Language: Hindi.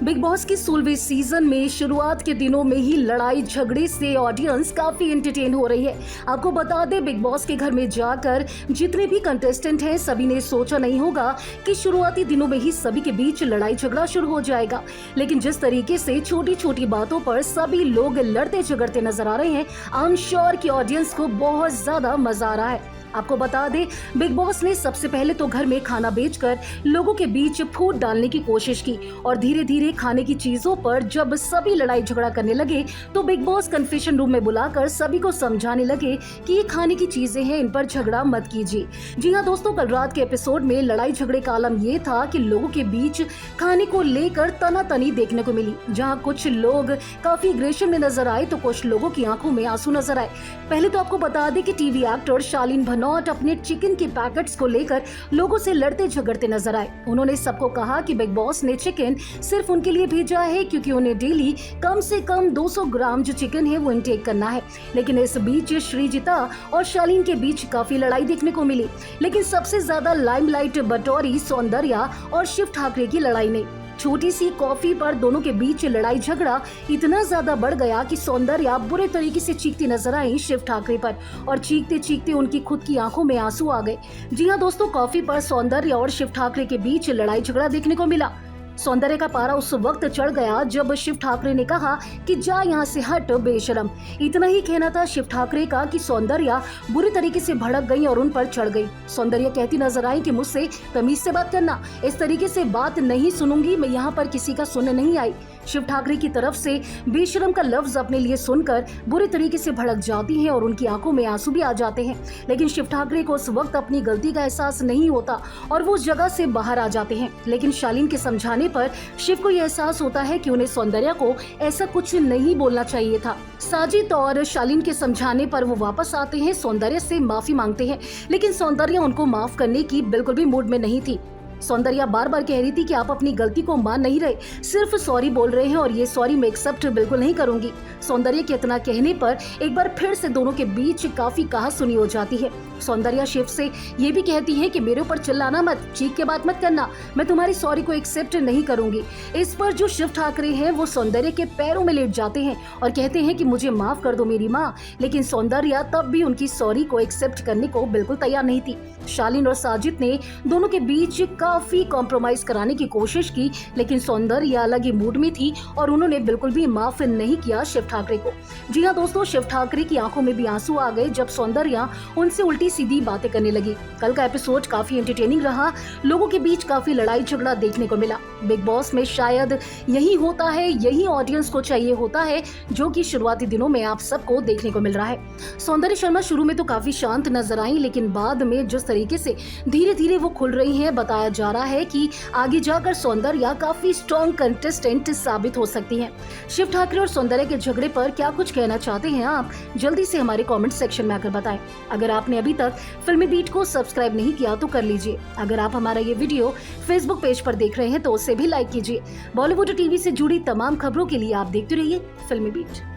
बिग बॉस की 16वें सीजन में शुरुआत के दिनों में ही लड़ाई झगड़े से ऑडियंस काफी एंटरटेन हो रही है। आपको बता दें, बिग बॉस के घर में जाकर जितने भी कंटेस्टेंट हैं सभी ने सोचा नहीं होगा कि शुरुआती दिनों में ही सभी के बीच लड़ाई झगड़ा शुरू हो जाएगा। लेकिन जिस तरीके से छोटी छोटी बातों पर सभी लोग लड़ते झगड़ते नजर आ रहे हैं, आई एम श्योर कि ऑडियंस को बहुत ज्यादा मजा आ रहा है। आपको बता दें, बिग बॉस ने सबसे पहले तो घर में खाना बेचकर लोगों के बीच फूट डालने की कोशिश की और धीरे धीरे खाने की चीजों पर जब सभी लड़ाई झगड़ा करने लगे तो बिग बॉस कन्फेशन रूम में बुलाकर सभी को समझाने लगे कि ये खाने की चीजें हैं, इन पर झगड़ा मत कीजिए। जी हाँ दोस्तों, कल रात के एपिसोड में लड़ाई झगड़े का आलम ये था कि लोगों के बीच खाने को लेकर तनातनी देखने को मिली। जहाँ कुछ लोग काफी एग्रेशन में नजर आए तो कुछ लोगों की आंखों में आंसू नजर आए। पहले तो आपको बता दें कि टीवी एक्टर शालीन भनोट अपने चिकन के पैकेट्स को लेकर लोगों से लड़ते झगड़ते नजर आए। उन्होंने सबको कहा कि बिग बॉस ने चिकन सिर्फ उनके लिए भेजा है क्योंकि उन्हें डेली कम से कम 200 ग्राम जो चिकन है वो इंटेक करना है। लेकिन इस बीच श्रीजिता और शालीन के बीच काफी लड़ाई देखने को मिली। लेकिन सबसे ज्यादा लाइमलाइट बटोरी सौंदर्या और शिव ठाकरे की लड़ाई ने। छोटी सी कॉफी पर दोनों के बीच लड़ाई झगड़ा इतना ज्यादा बढ़ गया कि सौंदर्या बुरे तरीके से चीखती नजर आई शिव ठाकरे पर और चीखते चीखते उनकी खुद की आंखों में आंसू आ गए। जी हाँ दोस्तों, कॉफी पर सौंदर्या और शिव ठाकरे के बीच लड़ाई झगड़ा देखने को मिला। सौंदर्य का पारा उस वक्त चढ़ गया जब शिव ठाकरे ने कहा कि जा यहाँ से हट बेशरम। इतना ही कहना था शिव ठाकरे का कि सौंदर्या बुरी तरीके से भड़क गई और उन पर चढ़ गई। सौंदर्या कहती नजर आई कि मुझसे तमीज से बात करना, इस तरीके से बात नहीं सुनूंगी, मैं यहाँ पर किसी का सुनने नहीं आई। शिव ठाकरे की तरफ से बेशरम का लफ्ज अपने लिए सुनकर बुरी तरीके से भड़क जाती हैं और उनकी आंखों में आंसू भी आ जाते हैं। लेकिन शिव ठाकरे को उस वक्त अपनी गलती का एहसास नहीं होता और वो उस जगह से बाहर आ जाते हैं। लेकिन शालीन के समझाने पर शिव को यह एहसास होता है कि उन्हें सौंदर्या को ऐसा कुछ नहीं बोलना चाहिए था। साजिद और शालीन के समझाने पर वो वापस आते हैं, सौंदर्या से माफी मांगते हैं। लेकिन सौंदर्या उनको माफ करने की बिल्कुल भी मूड में नहीं थी। सौंदर्या बार बार कह रही थी कि आप अपनी गलती को मान नहीं रहे, सिर्फ सॉरी बोल रहे हैं और ये सॉरी मैं एक्सेप्ट बिल्कुल नहीं करूंगी। सौंदर्या के इतना कहने पर एक बार फिर से दोनों के बीच काफी कहा-सुनी हो जाती है। सौंदर्या शिव से ये भी कहती है कि मेरे ऊपर चिल्लाना मत, चीख के बात मत करना, मैं तुम्हारी सॉरी को एक्सेप्ट नहीं करूंगी। इस पर जो शिव ठाकरे हैं वो सौंदर्या के पैरों में लेट जाते हैं और कहते हैं कि मुझे माफ कर दो मेरी माँ। लेकिन सौंदर्या तब भी उनकी सॉरी को एक्सेप्ट करने को बिल्कुल तैयार नहीं थी। शालीन और साजिद ने दोनों के बीच काफी कॉम्प्रोमाइज कराने की कोशिश की, लेकिन सौंदर्या अलग ही मूड में थी और उन्होंने बिल्कुल भी माफ नहीं किया शिव ठाकरे को। जी हाँ दोस्तों, शिव ठाकरे की आंखों में भी आंसू आ गए जब सौंदर्या उनसे उल्टी सीधी बातें करने लगी। कल का एपिसोड काफी एंटरटेनिंग रहा, लोगों के बीच काफी लड़ाई झगड़ा देखने को मिला। बिग बॉस में शायद यही होता है, यही ऑडियंस को चाहिए होता है जो कि शुरुआती दिनों में आप सबको देखने को मिल रहा है। सौंदर्य शर्मा शुरू में तो काफी शांत नजर आई, लेकिन बाद में जिस तरीके से धीरे धीरे वो खुल रही हैं, बताया जा रहा है कि आगे जाकर सौंदर्या काफी स्ट्रॉन्ग कंटेस्टेंट साबित हो सकती हैं। शिव ठाकरे और सौंदर्या के झगड़े पर क्या कुछ कहना चाहते हैं आप, जल्दी से हमारे कमेंट सेक्शन में आकर बताएं। अगर आपने अभी तक फिल्मी बीट को सब्सक्राइब नहीं किया तो कर लीजिए। अगर आप हमारा ये वीडियो फेसबुक पेज पर देख रहे हैं तो उसे भी लाइक कीजिए। बॉलीवुड टीवी से जुड़ी तमाम खबरों के लिए आप देखते रहिए फिल्मी बीट।